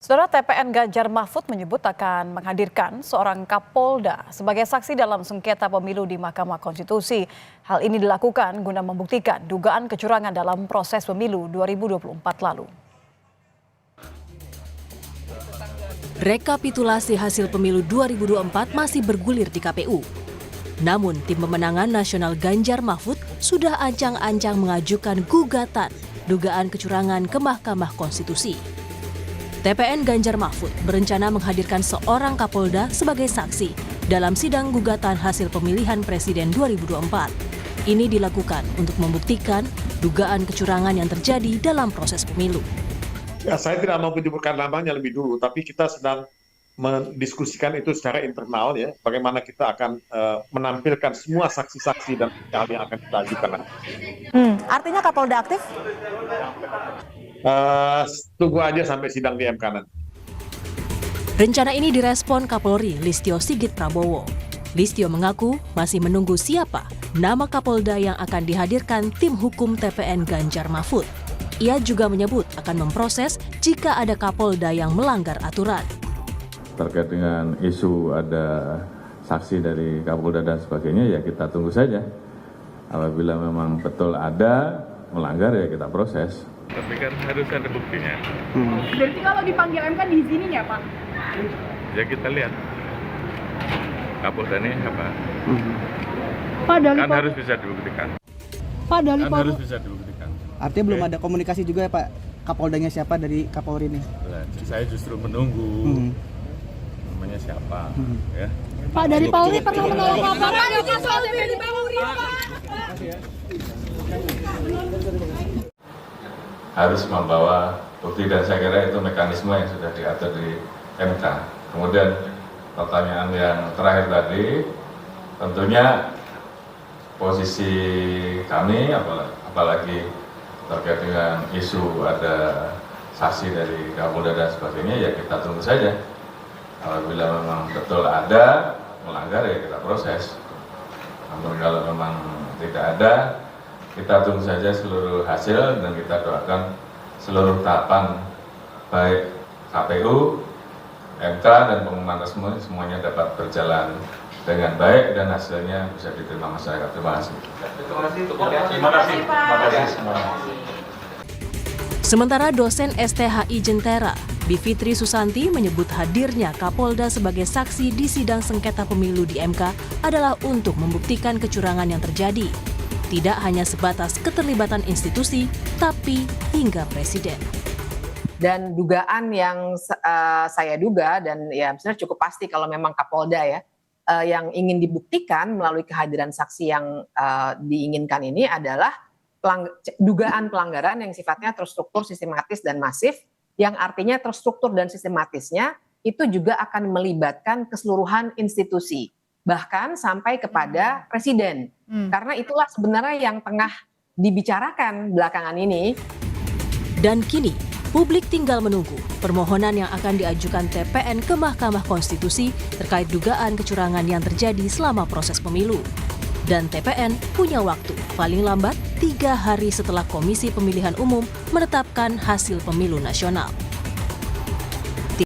Saudara TPN Ganjar Mahfud menyebut akan menghadirkan seorang Kapolda sebagai saksi dalam sengketa pemilu di Mahkamah Konstitusi. Hal ini dilakukan guna membuktikan dugaan kecurangan dalam proses pemilu 2024 lalu. Rekapitulasi hasil pemilu 2024 masih bergulir di KPU. Namun, tim pemenangan nasional Ganjar Mahfud sudah ancang-ancang mengajukan gugatan dugaan kecurangan ke Mahkamah Konstitusi. TPN Ganjar Mahfud berencana menghadirkan seorang Kapolda sebagai saksi dalam sidang gugatan hasil pemilihan Presiden 2024. Ini dilakukan untuk membuktikan dugaan kecurangan yang terjadi dalam proses pemilu. Ya, saya tidak mau menyebutkan namanya lebih dulu, tapi kita sedang mendiskusikan itu secara internal ya, bagaimana kita akan menampilkan semua saksi-saksi dan hal yang akan kita ajukan. Artinya Kapolda aktif? Tunggu aja sampai sidang di MK nanti. Rencana ini direspon Kapolri Listio Sigit Prabowo. Listio mengaku masih menunggu siapa nama Kapolda yang akan dihadirkan tim hukum TPN Ganjar Mahfud. Ia juga menyebut akan memproses jika ada Kapolda yang melanggar aturan. Terkait dengan isu ada saksi dari Kapolda dan sebagainya, ya kita tunggu saja. Apabila memang betul ada melanggar, ya kita proses. Tapi kan harus ada buktinya. Berarti kalau dipanggil MK diizinin ya Pak? Ya kita lihat Kapolda ini apa. Pak dari Kan harus bisa dibuktikan. Pak dari Kan harus bisa dibuktikan. Artinya belum ada komunikasi juga ya Pak, Kapoldanya siapa dari Kapolri ini? Nah, saya justru menunggu namanya siapa. Ya. Pak dari Polri pernah menolak Bapak izin soal di Polri Pak. Harus membawa bukti dan saya kira itu mekanisme yang sudah diatur di MK. Kemudian pertanyaan yang terakhir tadi, tentunya posisi kami apalagi terkait dengan isu ada saksi dari Kapolda dan sebagainya, ya kita tunggu saja. Apabila memang betul ada melanggar, ya kita proses. Namun kalau memang tidak ada, kita tunggu saja seluruh hasil dan kita doakan seluruh tahapan baik KPU, MK dan pengumuman resmi semuanya dapat berjalan dengan baik dan hasilnya bisa diterima masyarakat. Terima kasih. Terima kasih. Sementara dosen STHI Jentera, Bivitri Susanti menyebut hadirnya Kapolda sebagai saksi di sidang sengketa pemilu di MK adalah untuk membuktikan kecurangan yang terjadi. Tidak hanya sebatas keterlibatan institusi, tapi hingga presiden. Dan dugaan yang saya duga dan ya sebenarnya cukup pasti kalau memang Kapolda ya yang ingin dibuktikan melalui kehadiran saksi yang diinginkan ini adalah dugaan pelanggaran yang sifatnya terstruktur, sistematis dan masif, yang artinya terstruktur dan sistematisnya itu juga akan melibatkan keseluruhan institusi, bahkan sampai kepada presiden. Karena itulah sebenarnya yang tengah dibicarakan belakangan ini. Dan kini, publik tinggal menunggu permohonan yang akan diajukan TPN ke Mahkamah Konstitusi terkait dugaan kecurangan yang terjadi selama proses pemilu. Dan TPN punya waktu paling lambat 3 hari setelah Komisi Pemilihan Umum menetapkan hasil pemilu nasional.